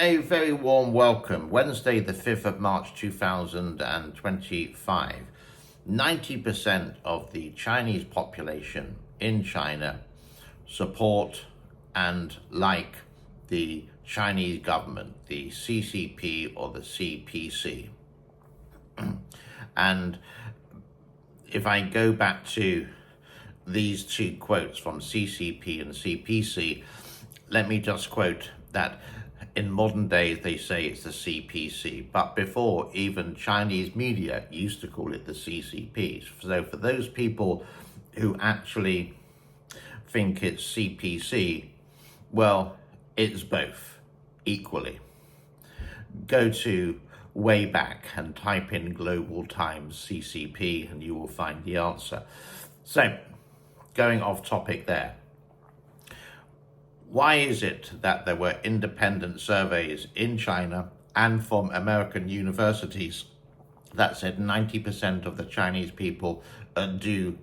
A very warm welcome. Wednesday, the 5th of March 2025. 90% of the Chinese population in China support and like the Chinese government, the CCP or the CPC. And if I go back to these two quotes from CCP and CPC, let me just quote that in modern days they say it's the CPC, but before, even Chinese media used to call it the CCP. So for those people who actually think it's CPC, well, it's both equally. Go to way back and type in Global Times CCP and you will find the answer. So, going off topic there. Why is it that there were independent surveys in China and from American universities that said 90% of the Chinese people do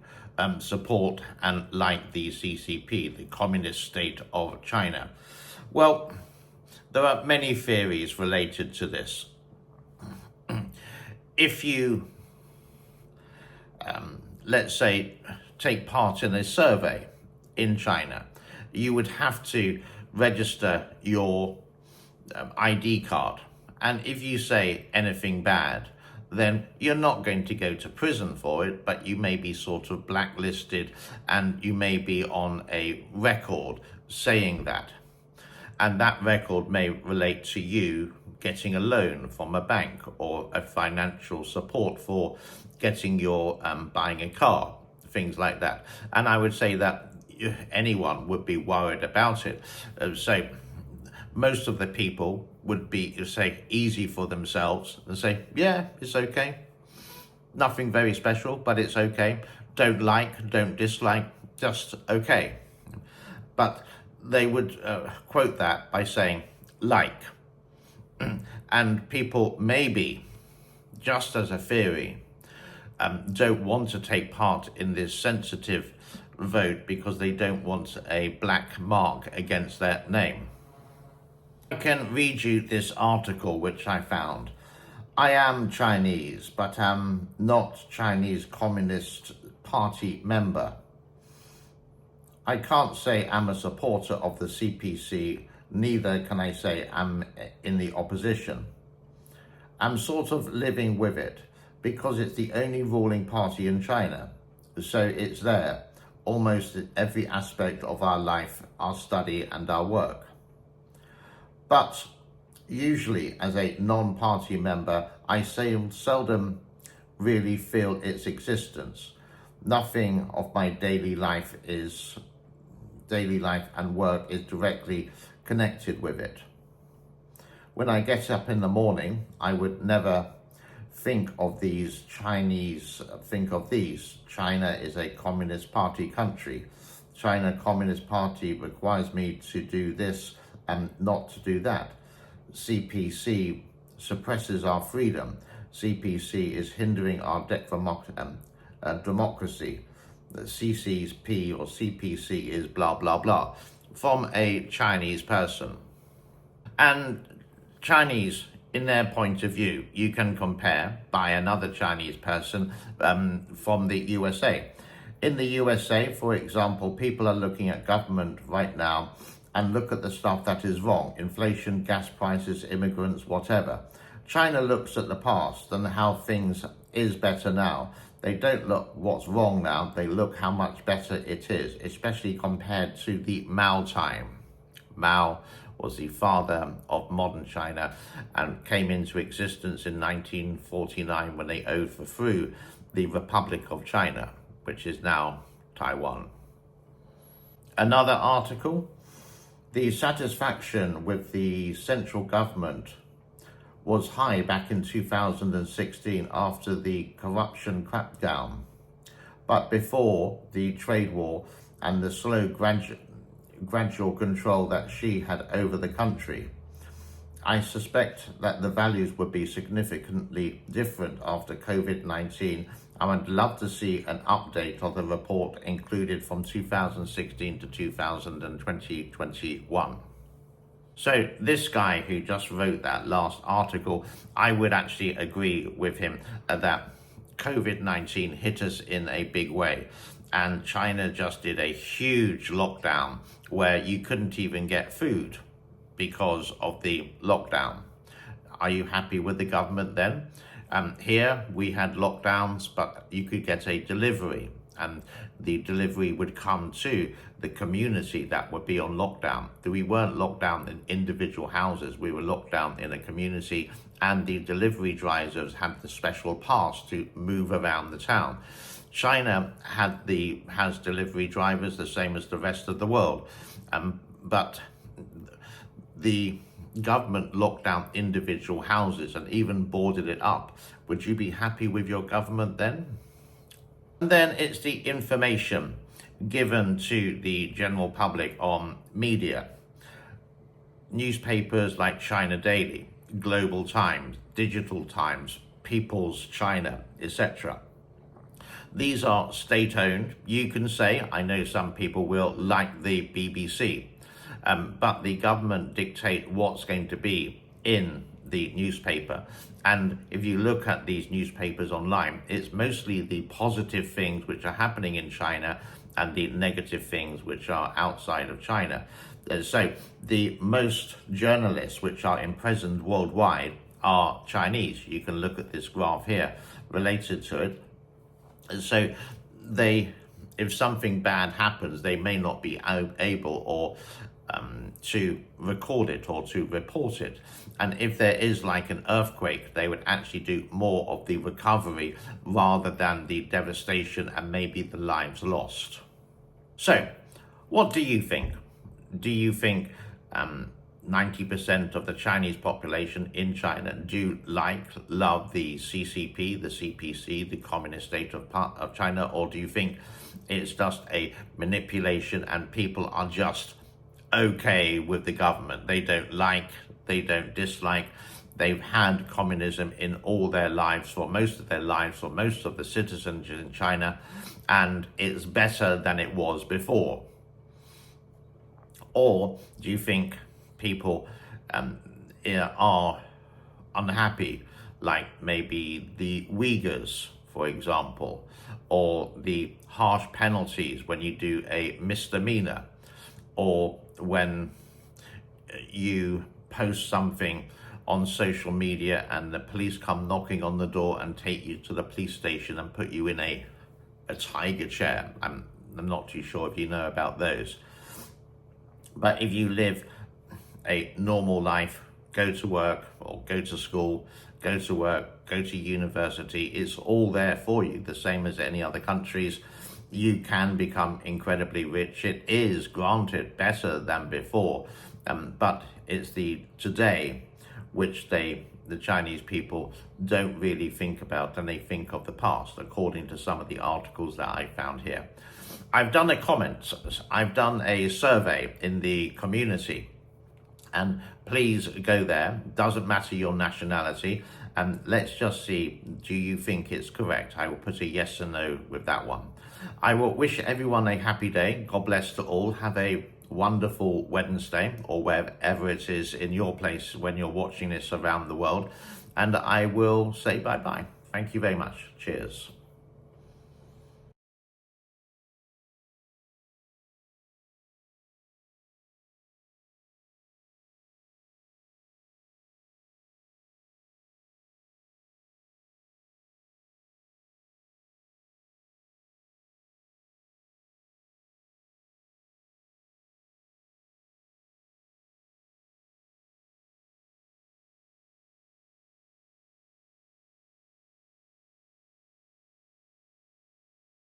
support and like the CCP, the Communist State of China? Well, there are many theories related to this. If you, let's say, take part in a survey in China, you would have to register your ID card. And if you say anything bad, then you're not going to go to prison for it, but you may be sort of blacklisted and you may be on a record saying that. And that record may relate to you getting a loan from a bank or a financial support for getting your buying a car, things like that. And I would say that anyone would be worried about it. So most of the people would be, say, easy for themselves and say, yeah, it's okay. Nothing very special, but it's okay. Don't like, don't dislike, just okay. But they would quote that by saying, like. And people maybe, just as a theory, don't want to take part in this sensitive vote because they don't want a black mark against their name. I can read you this article which I found. I am Chinese, but am not Chinese Communist Party member. I can't say I'm a supporter of the CPC, neither can I say I'm in the opposition. I'm sort of living with it because it's the only ruling party in China, so it's there. Almost every aspect of our life, our study and our work. But usually as a non-party member, I seldom really feel its existence. Nothing of my daily life and work is directly connected with it. When I get up in the morning, I would never think of these. China is a Communist Party country. China Communist Party requires me to do this and not to do that. CPC suppresses our freedom. CPC is hindering our democracy. The CCP or CPC is blah, blah, blah, from a Chinese person. And Chinese, in their point of view, you can compare by another Chinese person from the USA. In the USA, for example, people are looking at government right now and look at the stuff that is wrong. Inflation, gas prices, immigrants, whatever. China looks at the past and how things is better now. They don't look what's wrong now, they look how much better it is, especially compared to the Mao time. Mao was the father of modern China and came into existence in 1949 when they overthrew the Republic of China, which is now Taiwan. Another article, the satisfaction with the central government was high back in 2016 after the corruption crackdown, but before the trade war and the slow gradual control that she had over the country. I suspect that the values would be significantly different after COVID-19. I would love to see an update of the report included from 2016 to 2021. So this guy who just wrote that last article, I would actually agree with him that COVID-19 hit us in a big way. And China just did a huge lockdown where you couldn't even get food because of the lockdown. Are you happy with the government then? Here we had lockdowns, but you could get a delivery, and the delivery would come to the community that would be on lockdown. We weren't locked down in individual houses, we were locked down in a community, and the delivery drivers had the special pass to move around the town. China has delivery drivers the same as the rest of the world, but the government locked down individual houses and even boarded it up. Would you be happy with your government then? And then it's the information given to the general public on media. Newspapers like China Daily, Global Times, Digital Times, People's China, etc. These are state-owned. You can say, I know some people will, like the BBC, but the government dictate what's going to be in the newspaper. And if you look at these newspapers online, it's mostly the positive things which are happening in China and the negative things which are outside of China. So the most journalists which are imprisoned worldwide are Chinese. You can look at this graph here related to it. So if something bad happens, they may not be able or to record it or to report it. And if there is like an earthquake, they would actually do more of the recovery rather than the devastation and maybe the lives lost. So, what do you think? Do you think 90% of the Chinese population in China do love the CCP, the CPC, the Communist State of China, or do you think it's just a manipulation and people are just okay with the government? They don't like, they don't dislike. They've had communism in all their lives, for most of their lives, for most of the citizens in China, and it's better than it was before. Or do you think people are unhappy, like maybe the Uyghurs, for example, or the harsh penalties when you do a misdemeanor, or when you post something on social media and the police come knocking on the door and take you to the police station and put you in a tiger chair? I'm not too sure if you know about those. But if you live a normal life, go to work or go to school, go to work, go to university, it's all there for you, the same as any other countries. You can become incredibly rich. It is, granted, better than before, but it's the today which the Chinese people don't really think about, and they think of the past, according to some of the articles that I found here. I've done a survey in the community, and please go there. Doesn't matter your nationality, and let's just see, do you think it's correct? I will put a yes or no with that one. I will wish everyone a happy day. God bless to all. Have a wonderful Wednesday, or wherever it is in your place when you're watching this around the world. And I will say bye-bye. Thank you very much. Cheers.